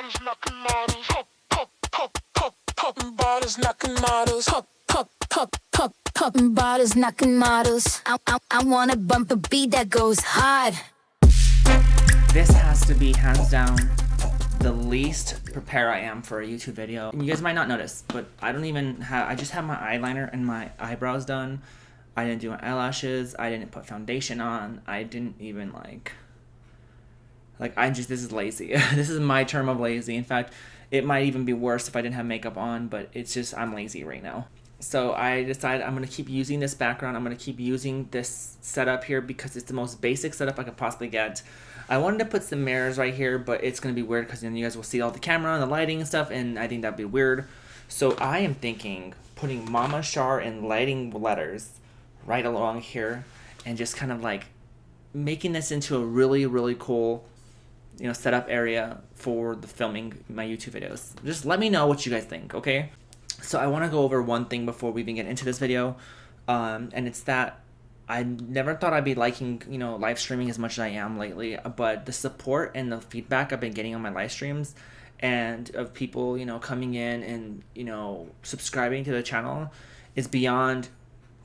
Bodies knocking models, hop, pop, pop, pop, popping bodies knocking models, hop, pop, pop, pop, popping bodies knocking models. I wanna bump a beat that goes hard. This has to be hands down the least prepared I am for a YouTube video. And you guys might not notice, but I just have my eyeliner and my eyebrows done. I didn't do my eyelashes. I didn't put foundation on. I didn't even this is lazy. This is my term of lazy. In fact, it might even be worse if I didn't have makeup on, but it's just, I'm lazy right now. So I decided I'm going to keep using this background. I'm going to keep using this setup here because it's the most basic setup I could possibly get. I wanted to put some mirrors right here, but it's going to be weird because then you guys will see all the camera and the lighting and stuff, and I think that'd be weird. So I am thinking putting Mama Char in lighting letters right along here and just kind of like making this into a really, really cool, setup area for the filming my YouTube videos. Just let me know what you guys think, okay? So I want to go over one thing before we even get into this video, and it's that I never thought I'd be liking, live streaming as much as I am lately, but the support and the feedback I've been getting on my live streams and of people, coming in and, subscribing to the channel is beyond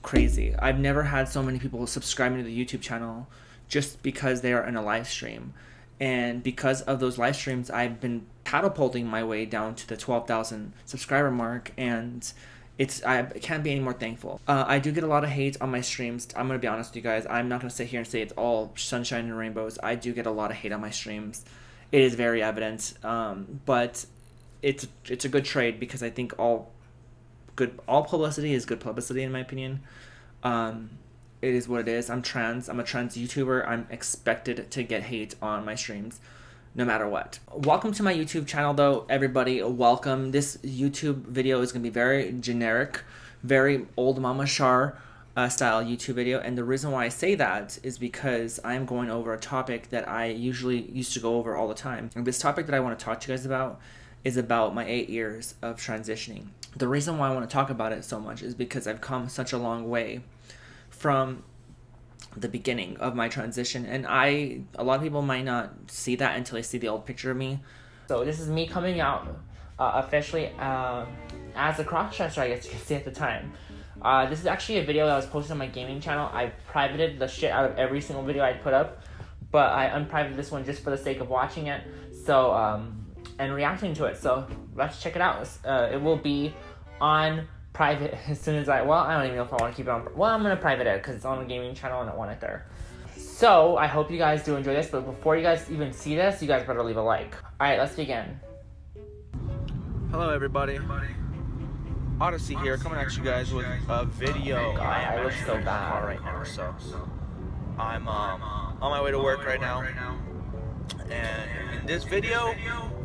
crazy. I've never had so many people subscribing to the YouTube channel just because they are in a live stream. And because of those live streams, I've been catapulting my way down to the 12,000 subscriber mark, and I can't be any more thankful. I do get a lot of hate on my streams. I'm going to be honest with you guys. I'm not going to sit here and say it's all sunshine and rainbows. I do get a lot of hate on my streams. It is very evident, but it's a good trade because I think all publicity is good publicity in my opinion. It is what it is. I'm trans. I'm a trans YouTuber. I'm expected to get hate on my streams no matter what. Welcome to my YouTube channel though, everybody. Welcome. This YouTube video is going to be very generic, very old Mama Char style YouTube video. And the reason why I say that is because I'm going over a topic that I usually used to go over all the time. And this topic that I want to talk to you guys about is about my 8 years of transitioning. The reason why I want to talk about it so much is because I've come such a long way from the beginning of my transition, and a lot of people might not see that until they see the old picture of me. So this is me coming out officially as a cross-dresser, I guess you can say at the time. This is actually a video that was posted on my gaming channel. I privated the shit out of every single video I put up, but I unprivated this one just for the sake of watching it, so and reacting to it. So let's check it out. It will be on private as soon as I don't even know if I want to keep it on. Well, I'm going to private it because it's on the gaming channel and I want it there. So I hope you guys do enjoy this, but before you guys even see this, you guys better leave a like. Alright, let's begin. Hello everybody. Odyssey here, coming at you guys with a video. God, I look so bad right now, so I'm on my way to work right now. And in this video,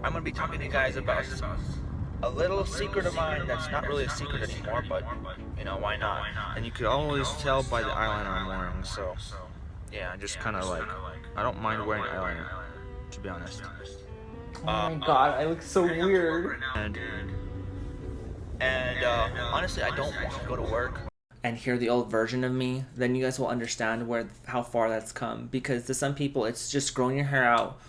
I'm going to be talking to you guys about a little secret of mine that's not really a secret anymore, but why not? And you could always tell by the eyeliner I'm wearing, so yeah, I just kind of I don't mind wearing eyeliner, to be honest. Oh my god, I look so weird. And honestly, I don't want to go to work and hear the old version of me, then you guys will understand how far that's come. Because to some people, it's just growing your hair out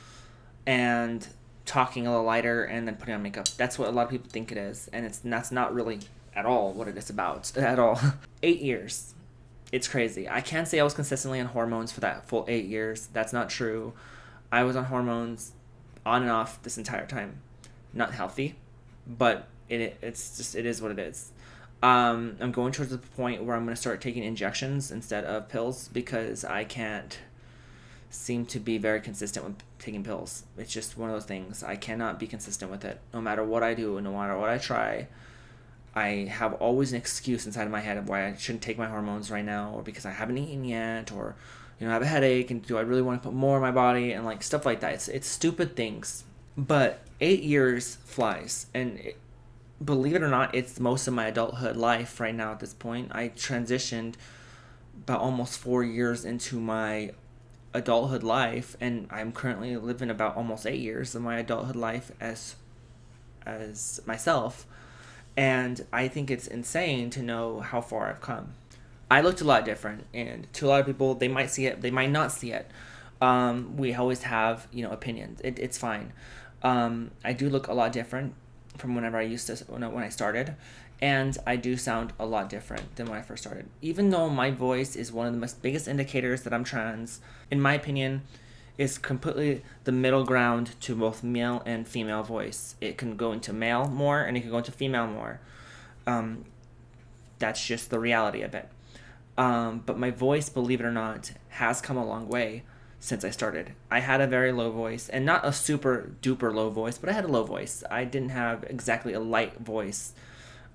and talking a little lighter and then putting on makeup. That's what a lot of people think it is, and that's not really at all what it is about at all. 8 years. It's crazy. I can't say I was consistently on hormones for that full 8 years. That's not true. I was on hormones on and off this entire time. Not healthy, but it is what it is. I'm going towards the point where I'm going to start taking injections instead of pills because I can't seem to be very consistent with taking pills. It's just one of those things. I cannot be consistent with it. No matter what I do, no matter what I try, I have always an excuse inside of my head of why I shouldn't take my hormones right now, or because I haven't eaten yet, or I have a headache, and do I really want to put more in my body, and stuff like that. It's stupid things. But 8 years flies, and believe it or not, it's most of my adulthood life right now at this point. I transitioned about almost 4 years into my adulthood life, and I'm currently living about almost 8 years of my adulthood life as myself, and I think it's insane to know how far I've come. I looked a lot different, and to a lot of people, they might see it, they might not see it. We always have, opinions. It's fine. I do look a lot different from whenever I used to, when I started, and I do sound a lot different than when I first started. Even though my voice is one of the most biggest indicators that I'm trans, in my opinion, is completely the middle ground to both male and female voice. It can go into male more and it can go into female more. That's just the reality of it. But my voice, believe it or not, has come a long way since I started. I had a very low voice, and not a super duper low voice, but I had a low voice. I didn't have exactly a light voice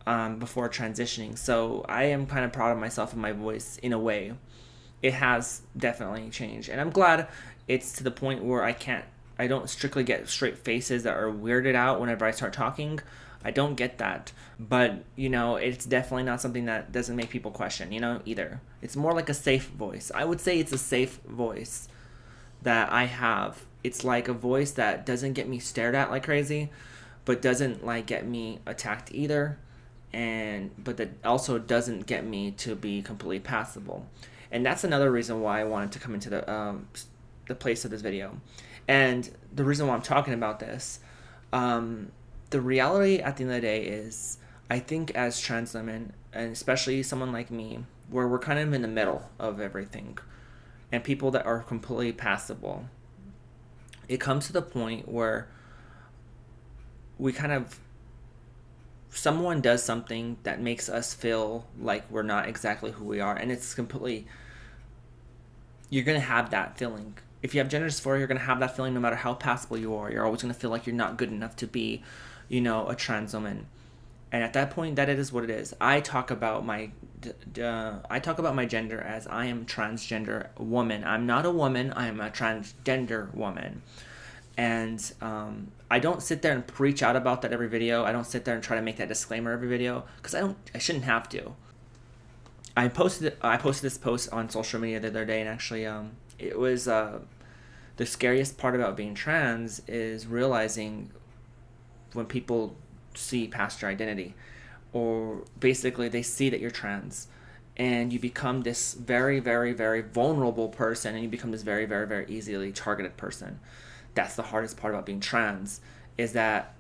before transitioning. So I am kind of proud of myself and my voice in a way. It has definitely changed, and I'm glad it's to the point where I don't strictly get straight faces that are weirded out whenever I start talking. I don't get that, but it's definitely not something that doesn't make people question, either. It's more like a safe voice. I would say it's a safe voice that I have. It's like a voice that doesn't get me stared at like crazy, but doesn't like get me attacked either, but that also doesn't get me to be completely passable. And that's another reason why I wanted to come into the place of this video. And the reason why I'm talking about this, the reality at the end of the day is, I think as trans women, and especially someone like me, where we're kind of in the middle of everything, and people that are completely passable, it comes to the point where someone does something that makes us feel like we're not exactly who we are, and it's completely, you're going to have that feeling. If you have gender dysphoria, you're going to have that feeling no matter how passable you are. You're always going to feel like you're not good enough to be, a trans woman. And at that point, that it is what it is. I talk about my gender as I am transgender woman. I'm not a woman. I am a transgender woman. And I don't sit there and preach out about that every video. I don't sit there and try to make that disclaimer every video, because I shouldn't have to. I posted this post on social media the other day, and actually it was the scariest part about being trans is realizing when people see past your identity, or basically they see that you're trans, and you become this very, very, very vulnerable person, and you become this very, very, very easily targeted person. That's the hardest part about being trans, is that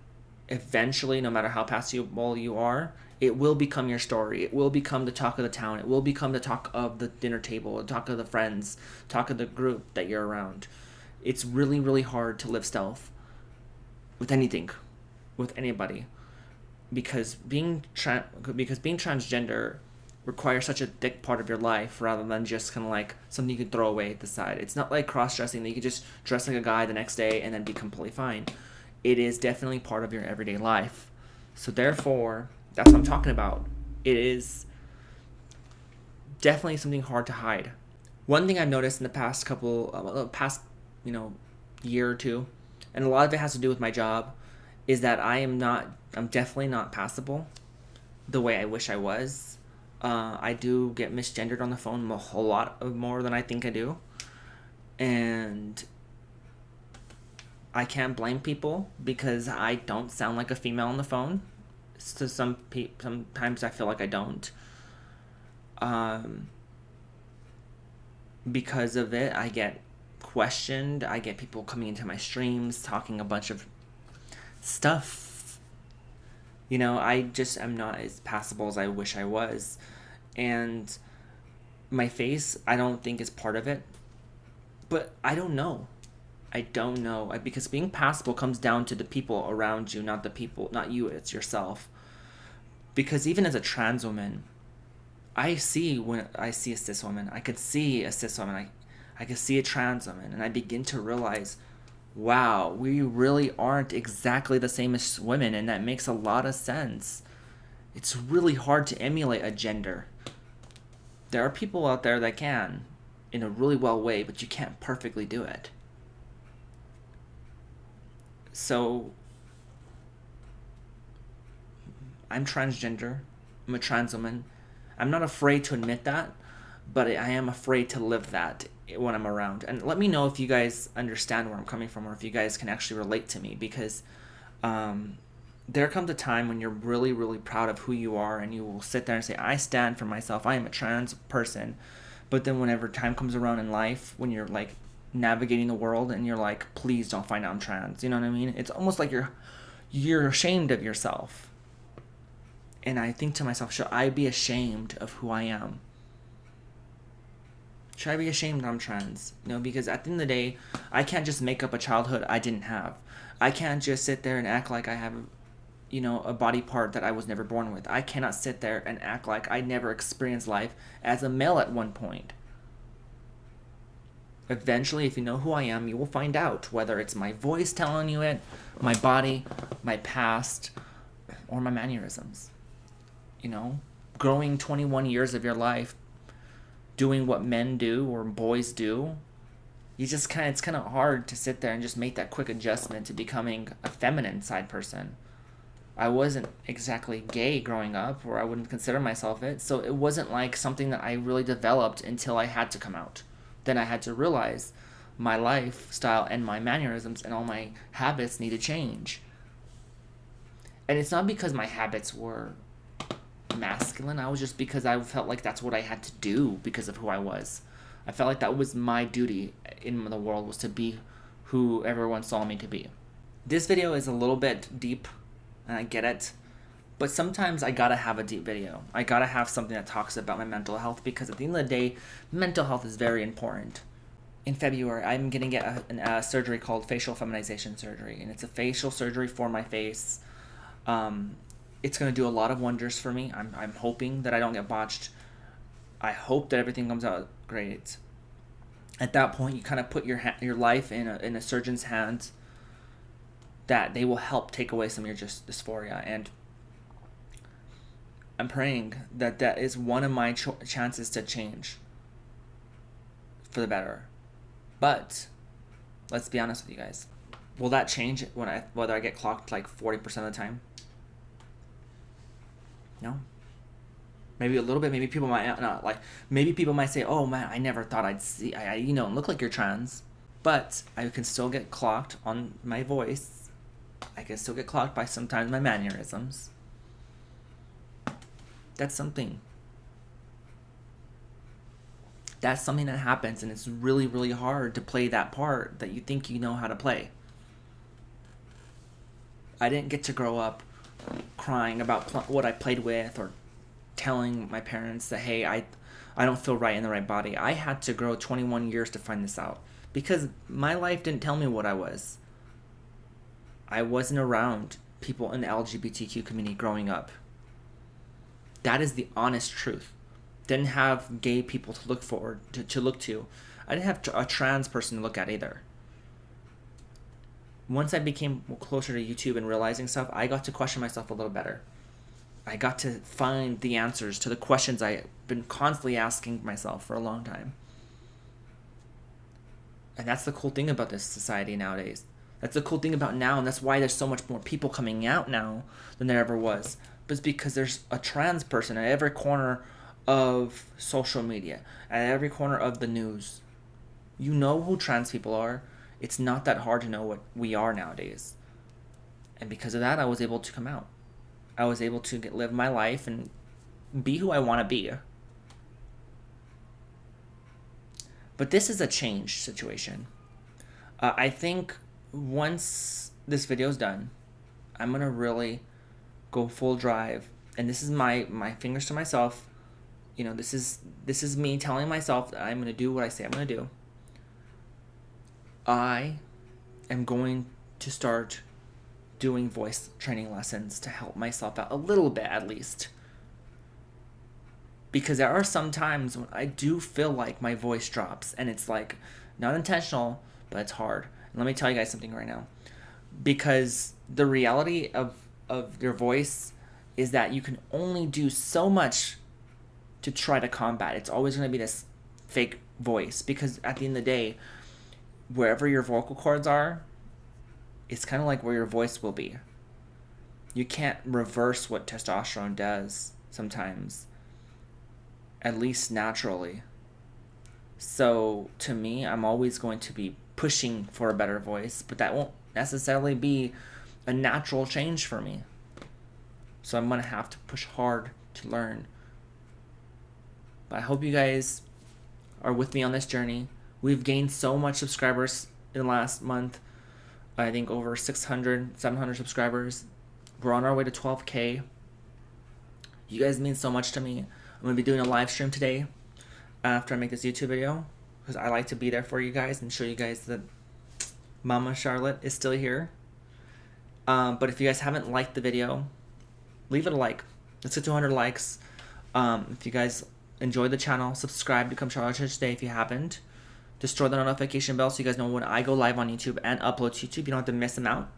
eventually, no matter how passable you are, it will become your story. It will become the talk of the town. It will become the talk of the dinner table, the talk of the friends, talk of the group that you're around. It's really, really hard to live stealth with anything, with anybody, because being transgender requires such a thick part of your life, rather than just kind of like something you can throw away at the side. It's not like cross-dressing that you can just dress like a guy the next day and then be completely fine. It is definitely part of your everyday life. So therefore, that's what I'm talking about. It is definitely something hard to hide. One thing I've noticed in the past year or two, and a lot of it has to do with my job, is that I'm definitely not passable the way I wish I was. I do get misgendered on the phone a whole lot more than I think I do. And I can't blame people, because I don't sound like a female on the phone. So sometimes I feel like I don't. Because of it, I get questioned. I get people coming into my streams talking a bunch of stuff. I just am not as passable as I wish I was. And my face, I don't think is part of it. But I don't know. Because being passable comes down to the people around you, not you, it's yourself. Because even as a trans woman, when I see a cis woman, I could see a cis woman, I could see a trans woman, and I begin to realize, wow, we really aren't exactly the same as women, and that makes a lot of sense. It's really hard to emulate a gender. There are people out there that can, in a really well way, but you can't perfectly do it. So, I'm transgender. I'm a trans woman. I'm not afraid to admit that, but I am afraid to live that when I'm around. And let me know if you guys understand where I'm coming from, or if you guys can actually relate to me, because there comes a time when you're really, really proud of who you are, and you will sit there and say, I stand for myself. I am a trans person. But then whenever time comes around in life, when you're like navigating the world and you're like, please don't find out I'm trans. You know what I mean? It's almost like you're ashamed of yourself. And I think to myself, should I be ashamed of who I am? Should I be ashamed I'm trans? You know, because at the end of the day, I can't just make up a childhood I didn't have. I can't just sit there and act like I have, you know, a body part that I was never born with. I cannot sit there and act like I never experienced life as a male at one point. Eventually, if you know who I am, you will find out, whether it's my voice telling you it, my body, my past, or my mannerisms. You know, growing 21 years of your life doing what men do or boys do, it's kind of hard to sit there and just make that quick adjustment to becoming a feminine side person. I wasn't exactly gay growing up, or I wouldn't consider myself it, so it wasn't like something that I really developed until I had to come out. Then I had to realize my lifestyle and my mannerisms and all my habits need to change. And it's not because my habits were masculine. I was just because I felt like that's what I had to do because of who I was. I felt like that was my duty in the world, was to be who everyone saw me to be. This video is a little bit deep, and I get it, but sometimes I gotta have a deep video. I gotta have something that talks about my mental health, because at the end of the day, mental health is very important. In February, I'm gonna get a surgery called facial feminization surgery, and it's a facial surgery for my face. It's going to do a lot of wonders for me. I'm hoping that I don't get botched. I hope that everything comes out great. At that point, you kind of put your life in a surgeon's hands, that they will help take away some of your just dysphoria. And I'm praying that that is one of my chances to change for the better. But let's be honest with you guys. Will that change whether I get clocked like 40% of the time? No. Maybe a little bit. Maybe people might not like. Maybe people might say, "Oh man, I never thought I'd see. Look like you're trans." But I can still get clocked on my voice. I can still get clocked by sometimes my mannerisms. That's something. That's something that happens, and it's really, really hard to play that part that you think you know how to play. I didn't get to grow up crying about what I played with, or telling my parents that, hey, I don't feel right in the right body. I had to grow 21 years to find this out, because my life didn't tell me what I was. I wasn't around people in the LGBTQ community growing up. That is the honest truth. Didn't have gay people to look forward to look to. I didn't have a trans person to look at either. Once I became closer to YouTube and realizing stuff, I got to question myself a little better. I got to find the answers to the questions I've been constantly asking myself for a long time. And that's the cool thing about this society nowadays. That's the cool thing about now, and that's why there's so much more people coming out now than there ever was. But it's because there's a trans person at every corner of social media, at every corner of the news. You know who trans people are. It's not that hard to know what we are nowadays. And because of that, I was able to come out. I was able to live my life and be who I want to be. But this is a change situation. I think once this video is done, I'm going to really go full drive. And this is my fingers to myself. You know, this is me telling myself that I'm going to do what I say I'm going to do. I am going to start doing voice training lessons to help myself out a little bit, at least. Because there are some times when I do feel like my voice drops, and it's like not intentional, but it's hard. And let me tell you guys something right now. Because the reality of your voice is that you can only do so much to try to combat. It's always going to be this fake voice, because at the end of the day, wherever your vocal cords are, it's kind of like where your voice will be. You can't reverse what testosterone does sometimes, at least naturally. So to me, I'm always going to be pushing for a better voice, but that won't necessarily be a natural change for me. So I'm going to have to push hard to learn. But I hope you guys are with me on this journey. We've gained so much subscribers in the last month. I think over 600, 700 subscribers. We're on our way to 12K. You guys mean so much to me. I'm going to be doing a live stream today after I make this YouTube video, because I like to be there for you guys and show you guys that Mama Charlotte is still here. But if you guys haven't liked the video, leave it a like. Let's get 200 likes. If you guys enjoy the channel, subscribe, become Charoletteers today if you haven't. Destroy the notification bell so you guys know when I go live on YouTube and upload to YouTube. You don't have to miss them out.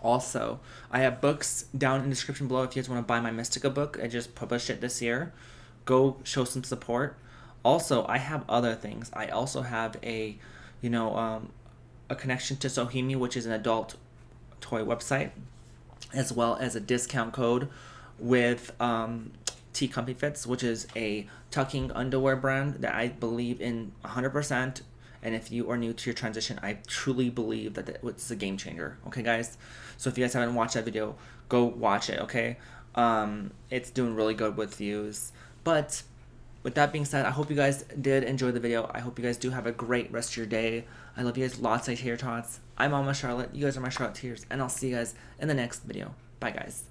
Also, I have books down in the description below if you guys want to buy my Mystica book. I just published it this year. Go show some support. Also, I have other things. I also have a connection to Sohimi, which is an adult toy website, as well as a discount code with T Comfy Fits, which is a tucking underwear brand that I believe in 100%. And if you are new to your transition, I truly believe that it's a game changer. Okay, guys? So if you guys haven't watched that video, go watch it, okay? It's doing really good with views. But with that being said, I hope you guys did enjoy the video. I hope you guys do have a great rest of your day. I love you guys lots. I tater tots. I'm Mama Charlotte. You guys are my Charoletteers. And I'll see you guys in the next video. Bye, guys.